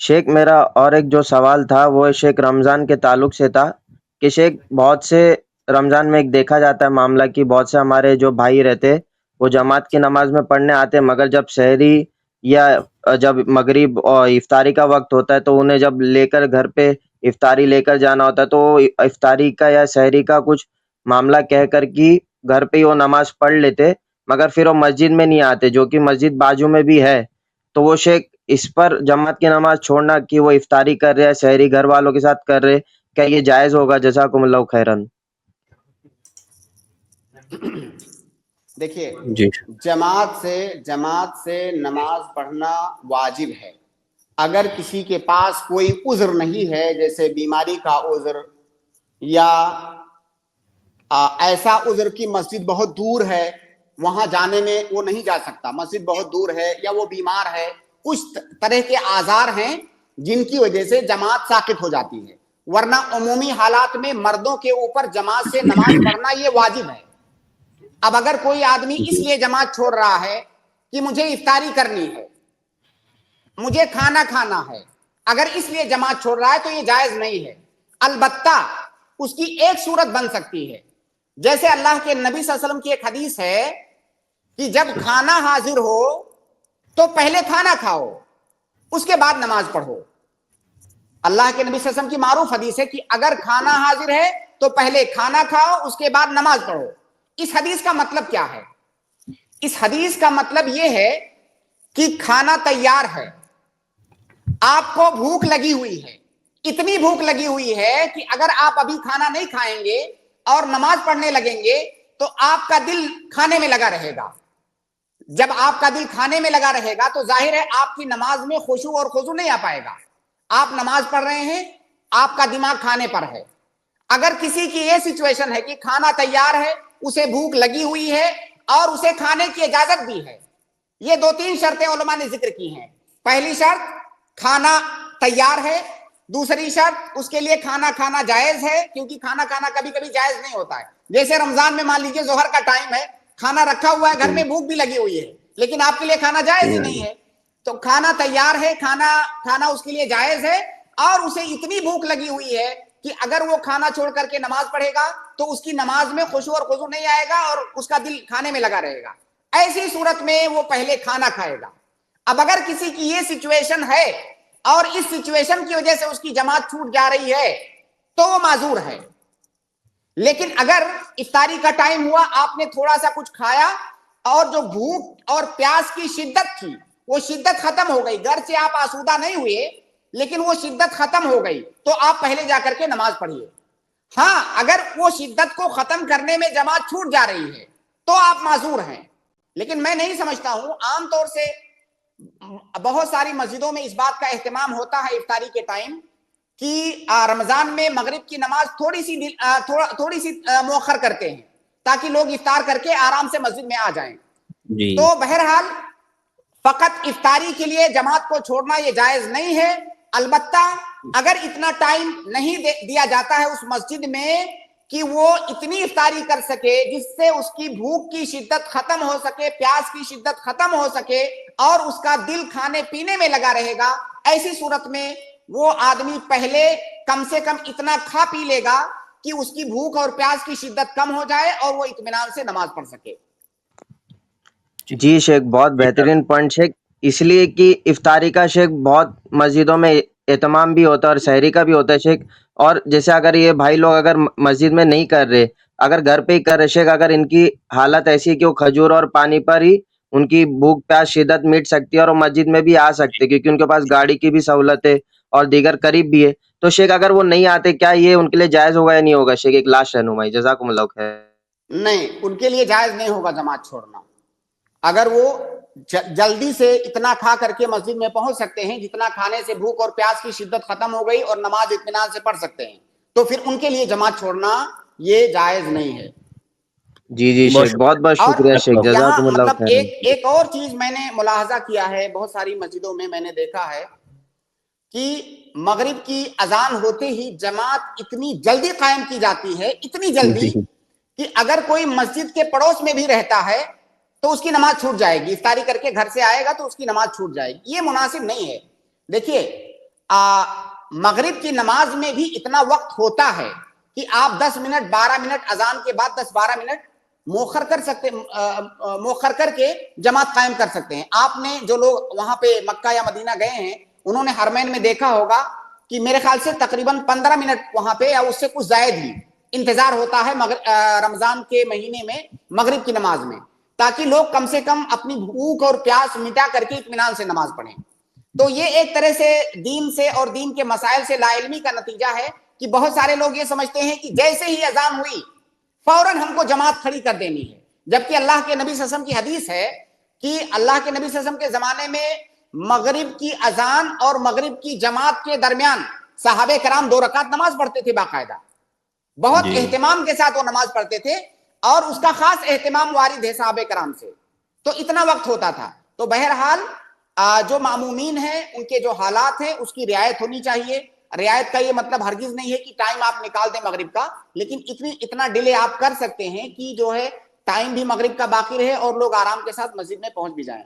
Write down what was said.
شیخ میرا اور ایک جو سوال تھا وہ شیخ رمضان کے تعلق سے تھا کہ شیخ بہت سے رمضان میں ایک دیکھا جاتا ہے معاملہ کہ بہت سے ہمارے جو بھائی رہتے وہ جماعت کی نماز میں پڑھنے آتے مگر جب سحری یا جب مغرب اور افطاری کا وقت ہوتا ہے تو انہیں جب لے کر گھر پہ افطاری لے کر جانا ہوتا ہے تو وہ افطاری کا یا سحری کا کچھ معاملہ کہہ کر کہ گھر پہ ہی وہ نماز پڑھ لیتے مگر پھر وہ مسجد میں نہیں آتے جو کہ مسجد بازو میں بھی ہے تو وہ شیخ اس پر جماعت کی نماز چھوڑنا کہ وہ افطاری کر رہے ہیں سحری گھر والوں کے ساتھ کر رہے کیا یہ جائز ہوگا؟ جزاکم اللہ خیرن۔ دیکھیے جی جماعت سے نماز پڑھنا واجب ہے۔ اگر کسی کے پاس کوئی عذر نہیں ہے جیسے بیماری کا عذر یا ایسا عذر کی مسجد بہت دور ہے وہاں جانے میں وہ نہیں جا سکتا، مسجد بہت دور ہے یا وہ بیمار ہے، کچھ طرح کے آزار ہیں جن کی وجہ سے جماعت ساقط ہو جاتی ہے، ورنہ عمومی حالات میں مردوں کے اوپر جماعت سے نماز پڑھنا یہ واجب ہے۔ اب اگر کوئی آدمی اس لیے جماعت چھوڑ رہا ہے کہ مجھے افطاری کرنی ہے، مجھے کھانا کھانا ہے، اگر اس لیے جماعت چھوڑ رہا ہے تو یہ جائز نہیں ہے۔ البتہ اس کی ایک صورت بن سکتی ہے، جیسے اللہ کے نبی صلی اللہ علیہ وسلم کی ایک حدیث ہے کہ جب کھانا حاضر ہو تو پہلے کھانا کھاؤ اس کے بعد نماز پڑھو۔ اللہ کے نبی صلی اللہ علیہ وسلم کی معروف حدیث ہے کہ اگر کھانا حاضر ہے تو پہلے کھانا کھاؤ اس کے بعد نماز پڑھو۔ اس حدیث کا مطلب کیا ہے؟ اس حدیث کا مطلب یہ ہے کہ کھانا تیار ہے، آپ کو بھوک لگی ہوئی ہے، اتنی بھوک لگی ہوئی ہے کہ اگر آپ ابھی کھانا نہیں کھائیں گے اور نماز پڑھنے لگیں گے تو آپ کا دل کھانے میں لگا رہے گا۔ جب آپ کا دل کھانے میں لگا رہے گا تو ظاہر ہے آپ کی نماز میں خشوع اور خضوع نہیں آ پائے گا۔ آپ نماز پڑھ رہے ہیں، آپ کا دماغ کھانے پر ہے۔ اگر کسی کی یہ سچویشن ہے کہ کھانا تیار ہے، اسے بھوک لگی ہوئی ہے اور اسے کھانے کی اجازت بھی ہے، یہ 2-3 شرطیں علماء نے ذکر کی ہیں۔ پہلی شرط کھانا تیار ہے، دوسری شرط اس کے لیے کھانا کھانا جائز ہے، کیونکہ کھانا کھانا کبھی کبھی جائز نہیں ہوتا ہے۔ جیسے رمضان میں مان لیجیے ظہر کا ٹائم ہے، کھانا رکھا ہوا ہے گھر میں، بھوک بھی لگی ہوئی ہے لیکن آپ کے لیے کھانا جائز ہی نہیں ہے، تو کھانا تیار ہے، کھانا اس کے لیے جائز ہے، اور اسے اتنی بھوک لگی ہوئی ہے کہ اگر وہ کھانا چھوڑ کر کے نماز پڑھے گا تو اس کی نماز میں خشوع اور خضوع نہیں آئے گا اور اس کا دل کھانے میں لگا رہے گا۔ ایسی صورت میں وہ پہلے کھانا کھائے گا۔ اب اگر کسی کی یہ سچویشن ہے اور اس سچویشن کی وجہ سے اس کی جماعت چھوٹ جا رہی ہے تو وہ معذور ہے۔ لیکن اگر افطاری کا ٹائم ہوا، آپ نے تھوڑا سا کچھ کھایا اور جو بھوک اور پیاس کی شدت تھی وہ شدت ختم ہو گئی، گھر سے آپ آسودہ نہیں ہوئے لیکن وہ شدت ختم ہو گئی، تو آپ پہلے جا کر کے نماز پڑھیے۔ ہاں، اگر وہ شدت کو ختم کرنے میں جماعت چھوٹ جا رہی ہے تو آپ معذور ہیں۔ لیکن میں نہیں سمجھتا ہوں، عام طور سے بہت ساری مسجدوں میں اس بات کا اہتمام ہوتا ہے افطاری کے ٹائم کہ رمضان میں مغرب کی نماز تھوڑی سی مؤخر کرتے ہیں تاکہ لوگ افطار کر کے آرام سے مسجد میں آ جائیں۔ تو بہرحال فقط افطاری کے لیے جماعت کو چھوڑنا یہ جائز نہیں ہے۔ البتہ اگر اتنا ٹائم نہیں دیا جاتا ہے اس مسجد میں کہ وہ اتنی افطاری کر سکے جس سے اس کی بھوک کی شدت ختم ہو سکے، پیاس کی شدت ختم ہو سکے اور اس کا دل کھانے پینے میں لگا رہے گا، ایسی صورت میں وہ آدمی پہلے کم سے کم اتنا کھا پی لے گا کہ اس کی بھوک اور پیاس کی شدت کم ہو جائے اور وہ اطمینان سے نماز پڑھ سکے۔ جی شیخ، بہت بہترین پوائنٹ شیخ، اس لیے کہ افطاری کا شیخ بہت مسجدوں میں اہتمام بھی ہوتا ہے اور سحری کا بھی ہوتا ہے شیخ، اور جیسے اگر یہ بھائی لوگ اگر مسجد میں نہیں کر رہے، اگر گھر پہ ہی کر رہے شیخ، اگر ان کی حالت ایسی ہے کہ وہ کھجور اور پانی پر ہی ان کی بھوک پیاس شدت مٹ سکتی ہے اور وہ مسجد میں بھی آ سکتے کیونکہ ان کے پاس گاڑی کی بھی سہولت ہے اور دیگر قریب بھی ہے، تو شیخ اگر وہ نہیں آتے کیا یہ ان کے لیے جائز ہوگا یا نہیں ہوگا شیخ؟ ایک لاسٹ رہنمائی، جزاکم اللہ خیر۔ نہیں، ان کے لیے جائز نہیں ہوگا جماعت چھوڑنا۔ اگر وہ جلدی سے اتنا کھا کر کے مسجد میں پہنچ سکتے ہیں جتنا کھانے سے بھوک اور پیاس کی شدت ختم ہو گئی اور نماز اطمینان سے پڑھ سکتے ہیں، تو پھر ان کے لیے جماعت چھوڑنا یہ جائز نہیں ہے۔ جی جی شیخ، بہت بہت اور شکریہ شیخ، یہاں جزاکم اللہ مطلب خیر۔ ایک اور چیز میں نے ملاحظہ کیا ہے، بہت ساری مسجدوں میں میں نے دیکھا ہے کہ مغرب کی اذان ہوتے ہی جماعت اتنی جلدی قائم کی جاتی ہے، اتنی جلدی کہ اگر کوئی مسجد کے پڑوس میں بھی رہتا ہے تو اس کی نماز چھوٹ جائے گی، افطاری کر کے گھر سے آئے گا تو اس کی نماز چھوٹ جائے گی۔ یہ مناسب نہیں ہے۔ دیکھیے، مغرب کی نماز میں بھی اتنا وقت ہوتا ہے کہ آپ 10 منٹ 12 منٹ اذان کے بعد 10-12 منٹ مؤخر کر سکتے مؤخر کر کے جماعت قائم کر سکتے ہیں. آپ نے جو لوگ وہاں پہ مکہ یا مدینہ گئے ہیں انہوں نے حرمین میں دیکھا ہوگا کہ میرے خیال سے تقریباً 15 منٹ وہاں پہ یا اس سے کچھ زائد ہی انتظار ہوتا ہے رمضان کے مہینے میں مغرب کی نماز میں، تاکہ لوگ کم سے کم اپنی بھوک اور پیاس مٹا کر کے اطمینان سے نماز پڑھیں. تو یہ ایک طرح سے دین سے اور دین کے مسائل سے لا علمی کا نتیجہ ہے کہ بہت سارے لوگ یہ سمجھتے ہیں کہ جیسے ہی اذان ہوئی فوراً ہم کو جماعت کھڑی کر دینی ہے، جبکہ اللہ کے نبی صلی اللہ علیہ وسلم کی حدیث ہے کہ اللہ کے نبی صلی اللہ علیہ وسلم کے زمانے میں مغرب کی اذان اور مغرب کی جماعت کے درمیان صحابہ کرام 2 رکعت نماز پڑھتے تھے باقاعدہ، بہت جی اہتمام کے ساتھ وہ نماز پڑھتے تھے اور اس کا خاص اہتمام وارد ہے صحابہ کرام سے. تو اتنا وقت ہوتا تھا. تو بہرحال جو معمومین ہیں ان کے جو حالات ہیں اس کی رعایت ہونی چاہیے. رعایت کا یہ مطلب ہرگز نہیں ہے کہ ٹائم آپ نکال دیں مغرب کا، لیکن اتنا ڈیلے آپ کر سکتے ہیں کہ جو ہے ٹائم بھی مغرب کا باقی رہے اور لوگ آرام کے ساتھ مسجد میں پہنچ بھی جائیں.